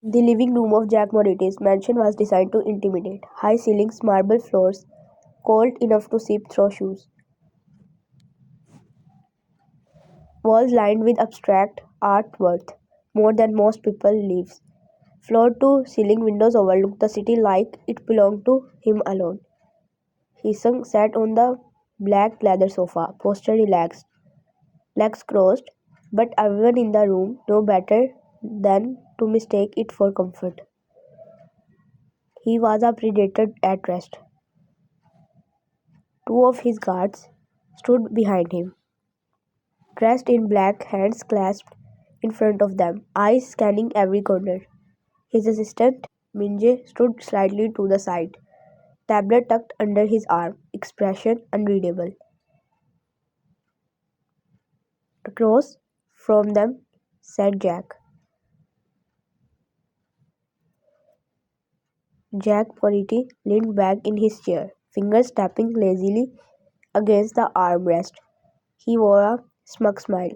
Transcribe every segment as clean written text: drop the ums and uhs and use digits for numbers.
The living room of Jack Morrity's mansion was designed to intimidate. High ceilings, marble floors, cold enough to seep through shoes. Walls lined with abstract art worth more than most people lives. Floor-to-ceiling windows overlooked the city like it belonged to him alone. Hisung sat on the black leather sofa, posture relaxed, legs crossed, but everyone in the room knew better than to mistake it for comfort. He was a predator at rest. Two of his guards stood behind him, dressed in black, hands clasped in front of them, eyes scanning every corner. His assistant, Minje, stood slightly to the side, tablet tucked under his arm, expression unreadable. Across from them sat Jack. Jack Mority leaned back in his chair, fingers tapping lazily against the armrest. He wore a smug smile,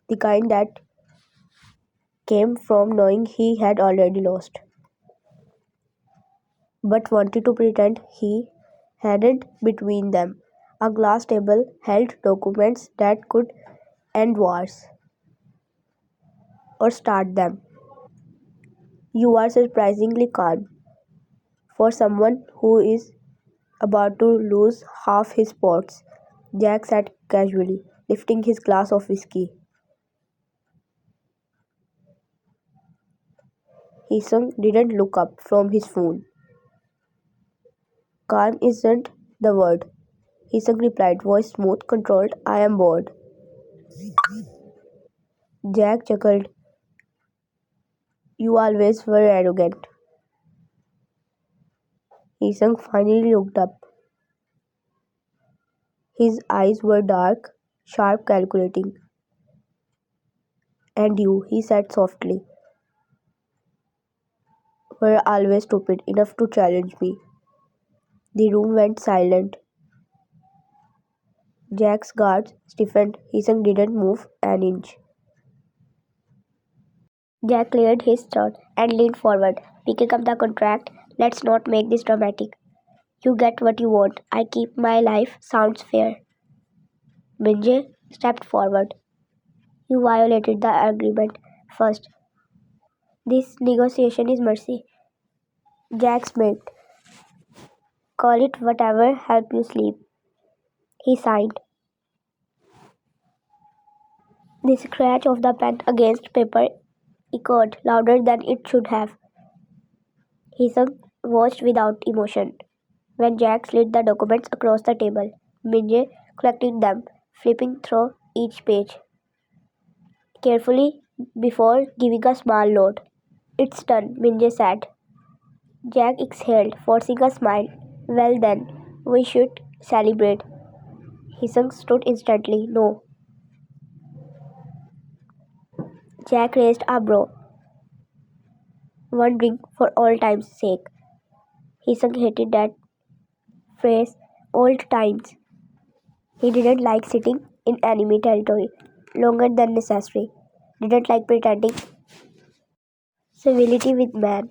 the kind that came from knowing he had already lost, but wanted to pretend he hadn't. Between them. A glass table held documents that could end wars or start them. You are surprisingly calm for someone who is about to lose half his pots. Jack said casually, lifting his glass of whiskey. Hisung didn't look up from his phone. Calm isn't the word, Hisung replied, voice smooth, controlled. I am bored. Jack chuckled. You always were arrogant. Hisung finally looked up. His eyes were dark, sharp, calculating. And you, he said softly, were always stupid enough to challenge me. The room went silent. Jack's guards stiffened. Hisung didn't move an inch. Jack cleared his throat and leaned forward, picking up the contract. Let's not make this dramatic. You get what you want. I keep my life. Sounds fair. Minje stepped forward. You violated the agreement first. This negotiation is mercy. Jack smirked. Call it whatever, help you sleep. He signed. The scratch of the pen against paper echoed louder than it should have. Hisung watched without emotion. When Jack slid the documents across the table, Minje collected them, flipping through each page carefully before giving a small nod. It's done, Minje said. Jack exhaled, forcing a smile. Well then, we should celebrate. Hisung stood instantly. No. Jack raised a brow. One drink for all time's sake. Hisung hated that phrase, old times. He didn't like sitting in enemy territory longer than necessary. Didn't like pretending civility with men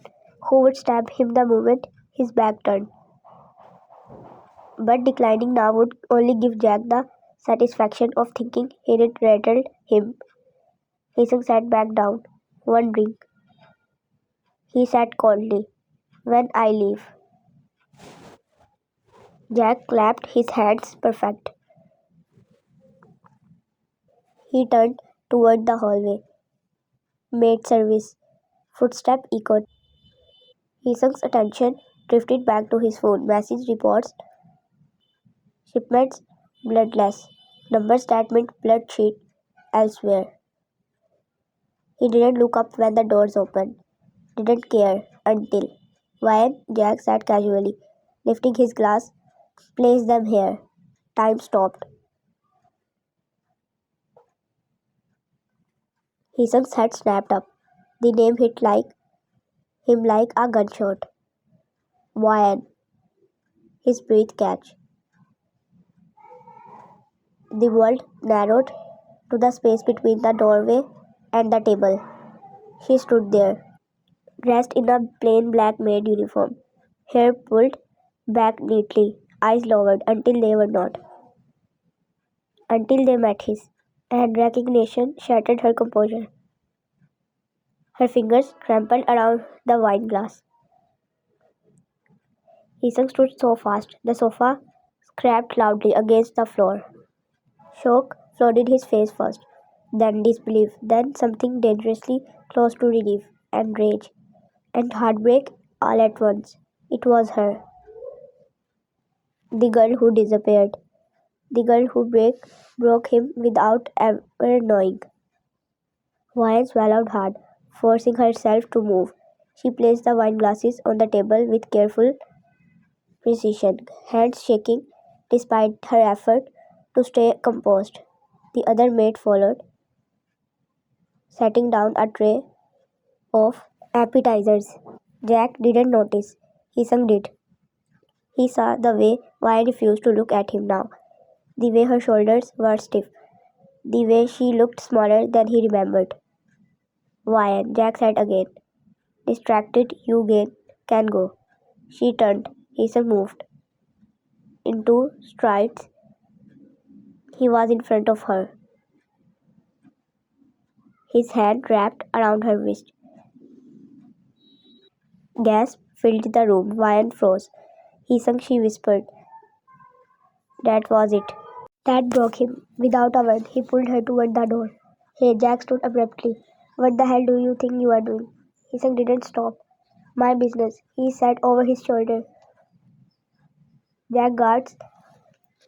who would stab him the moment his back turned. But declining now would only give Jack the satisfaction of thinking he'd rattled him. Hisung sat back down. One drink. He said coldly. When I leave. Jack clapped his hands. Perfect. He turned toward the hallway. Maid service. Footstep echoed. Hisung's attention drifted back to his phone. Message reports. Shipments bloodless. Numbers that meant bloodshed elsewhere. He didn't look up when the doors opened. Didn't care until. When Jack sat casually, lifting his glass, place them here. Time stopped. Hisung's head snapped up. The name hit him like a gunshot. Wyan. His breath catch. The world narrowed to the space between the doorway and the table. She stood there, dressed in a plain black maid uniform, hair pulled back neatly, eyes lowered until they met his, and recognition shattered her composure. Her fingers trampled around the wine glass. Heesung stood so fast, the sofa scraped loudly against the floor. Shock flooded his face first, then disbelief, then something dangerously close to relief and rage and heartbreak all at once. It was her, the girl who disappeared, the girl who broke him without ever knowing. Wine swallowed hard, forcing herself to move. She placed the wine glasses on the table with careful precision, hands shaking despite her effort to stay composed. The other maid followed, setting down a tray of appetizers. Jack didn't notice. Hisung did. He saw the way Vi refused to look at him now, the way her shoulders were stiff, the way she looked smaller than he remembered. Vian, Jack said again. Distracted, can go. She turned. Hisung moved. In 2 strides, he was in front of her, his hand wrapped around her wrist. Gas filled the room. Vian froze. Hisung, she whispered. That was it. That broke him. Without a word, he pulled her toward the door. Hey, Jack stood abruptly. What the hell do you think you are doing? Hisung didn't stop. My business, he said over his shoulder. Jack guards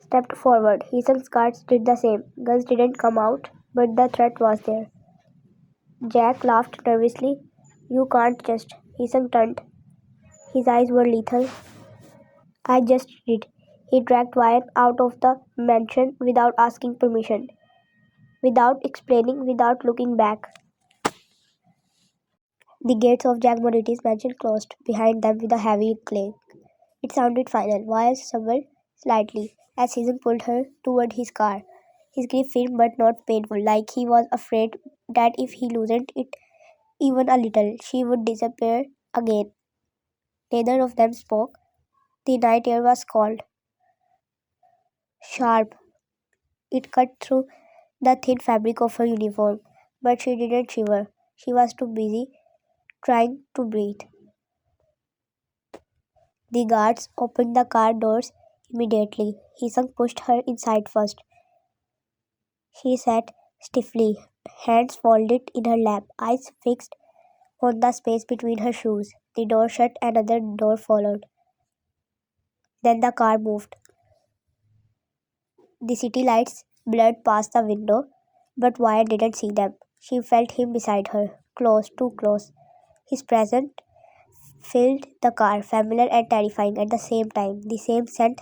stepped forward. Hisung's guards did the same. Guns didn't come out, but the threat was there. Jack laughed nervously. You can't just. Hisung turned. His eyes were lethal. I just did. He dragged Wyatt out of the mansion without asking permission, without explaining, without looking back. The gates of Jack Moriti's mansion closed behind them with a heavy clang. It sounded final. Wyatt stumbled slightly as Season pulled her toward his car. His grip firm but not painful, like he was afraid that if he loosened it even a little, she would disappear again. Neither of them spoke. The night air was cold, sharp. It cut through the thin fabric of her uniform, but she didn't shiver. She was too busy trying to breathe. The guards opened the car doors immediately. Hisung pushed her inside first. She sat stiffly, hands folded in her lap, eyes fixed on the space between her shoes. The door shut, another door followed. Then the car moved. The city lights blurred past the window, but Wyatt didn't see them. She felt him beside her, close, too close. His presence filled the car, familiar and terrifying at the same time. The same scent,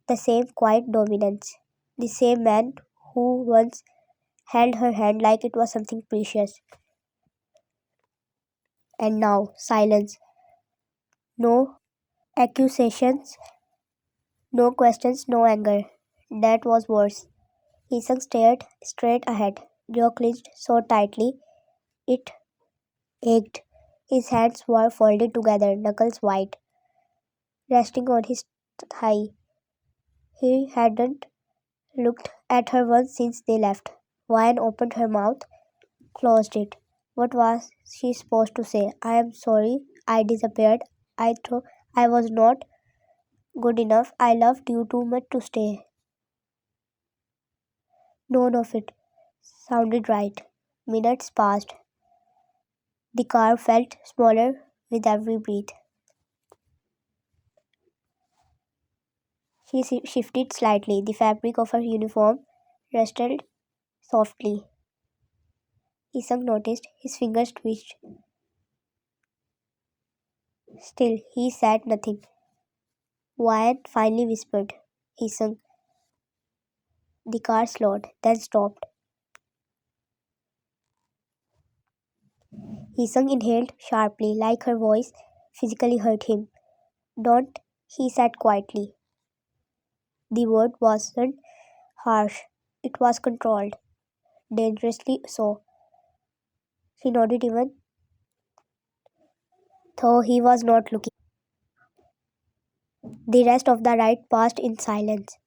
the same quiet dominance. The same man who once held her hand like it was something precious. And now, silence. No accusations, no questions, no anger. That was worse. Isang stared straight ahead, jaw clenched so tightly it ached. His hands were folded together, knuckles white, resting on his thigh. He hadn't looked at her once since they left. Vian opened her mouth, closed it. What was she supposed to say? I am sorry I disappeared. I thought I was not good enough. I loved you too much to stay. None of it sounded right. Minutes passed. The car felt smaller with every breath. She shifted slightly. The fabric of her uniform rustled softly. Isang noticed his fingers twitched. Still, he said nothing. Wyatt finally whispered. Isang. The car slowed, then stopped. Isang inhaled sharply, like her voice physically hurt him. Don't, he said quietly. The word wasn't harsh. It was controlled. Dangerously so. He nodded even though he was not looking. The rest of the ride passed in silence.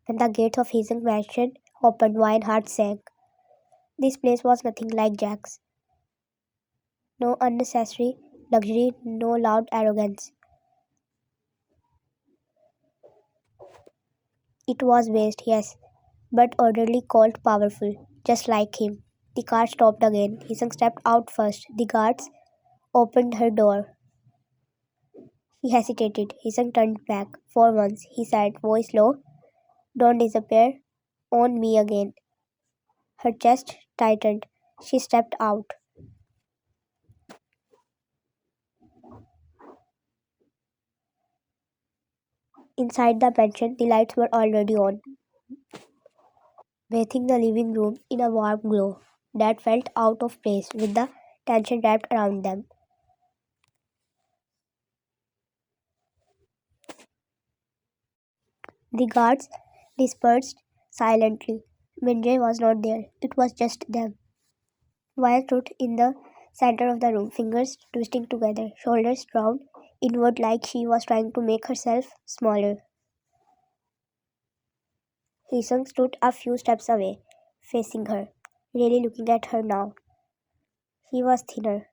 When the gates of his mansion opened, Wine's heart sank. This place was nothing like Jack's. No unnecessary luxury, no loud arrogance. It was waste, yes, but orderly, cold, powerful, just like him. The car stopped again. Hisung stepped out first. The guards opened her door. He hesitated. Hisung turned back. For once, he said, voice low, don't disappear on me again. Her chest tightened. She stepped out. Inside the mansion, the lights were already on, bathing the living room in a warm glow that felt out of place with the tension wrapped around them. The guards dispersed silently. Minjay was not there. It was just them. Wyatt stood in the center of the room, fingers twisting together, shoulders drawn inward like she was trying to make herself smaller. Hisung stood a few steps away, facing her, really looking at her now. He was thinner.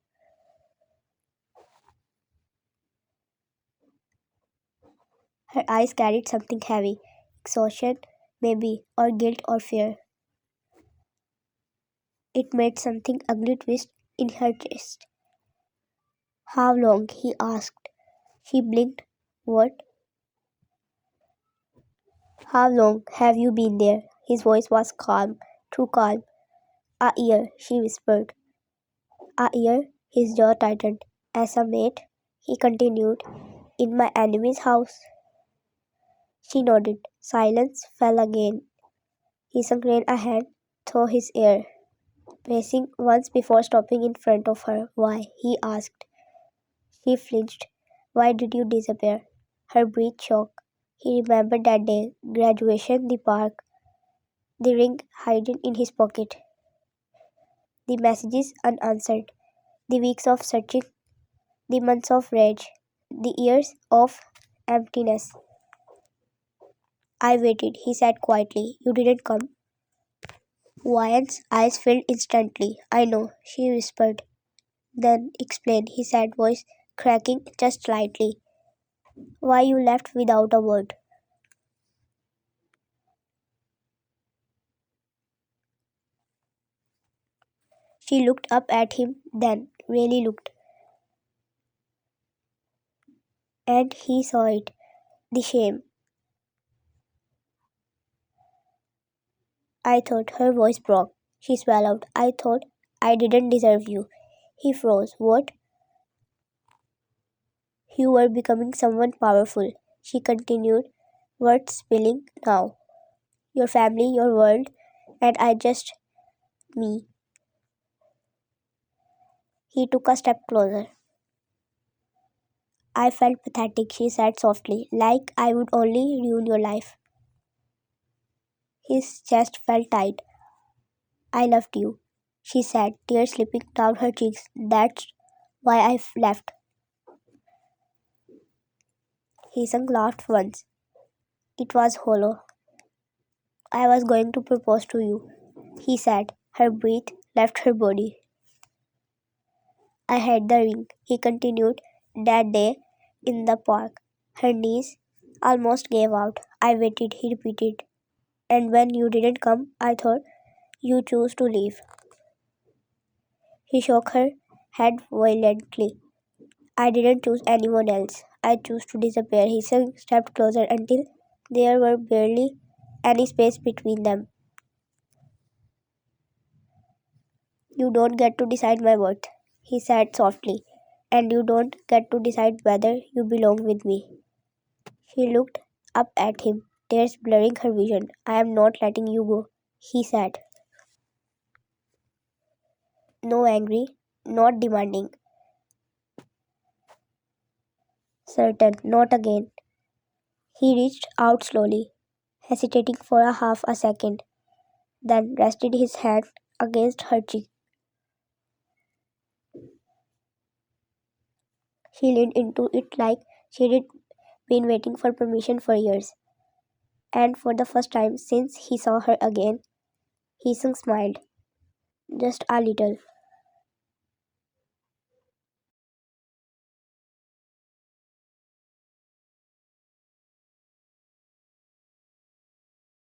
Her eyes carried something heavy, exhaustion, maybe, or guilt or fear. It made something ugly twist in her chest. How long? He asked. She blinked. What? How long have you been there? His voice was calm, too calm. A year, she whispered. A year? His jaw tightened. As a maid, he continued, in my enemy's house. She nodded. Silence fell again. He ran a hand through his hair, pacing once before stopping in front of her. Why? He asked. She flinched. Why did you disappear? Her breath shook. He remembered that day, graduation, the park, the ring hidden in his pocket, the messages unanswered, the weeks of searching, the months of rage, the years of emptiness. I waited, he said quietly. You didn't come. Wyan's eyes filled instantly. I know, she whispered. Then explain, he said, voice cracking just slightly. Why you left without a word. She looked up at him, then really looked, and he saw it. The shame. I thought her voice broke. She swallowed. I thought I didn't deserve you. He froze. What? You were becoming someone powerful. She continued, words spilling now. Your family, your world, and I just me. He took a step closer. I felt pathetic, she said softly, like I would only ruin your life. His chest felt tight. I loved you, she said, tears slipping down her cheeks. That's why I left. He laughed once. It was hollow. I was going to propose to you, he said. Her breath left her body. I had the ring, he continued, that day in the park. Her knees almost gave out. I waited, he repeated. And when you didn't come, I thought you chose to leave. He shook her head violently. I didn't choose anyone else. I chose to disappear. He stepped closer until there were barely any space between them. You don't get to decide my worth, he said softly, and you don't get to decide whether you belong with me. She looked up at him, tears blurring her vision. I am not letting you go, he said. No angry, not demanding. Certain, not again. He reached out slowly, hesitating for a half a second, then rested his hand against her cheek. She leaned into it like she'd been waiting for permission for years. And for the first time since he saw her again, Hisung smiled. Just a little.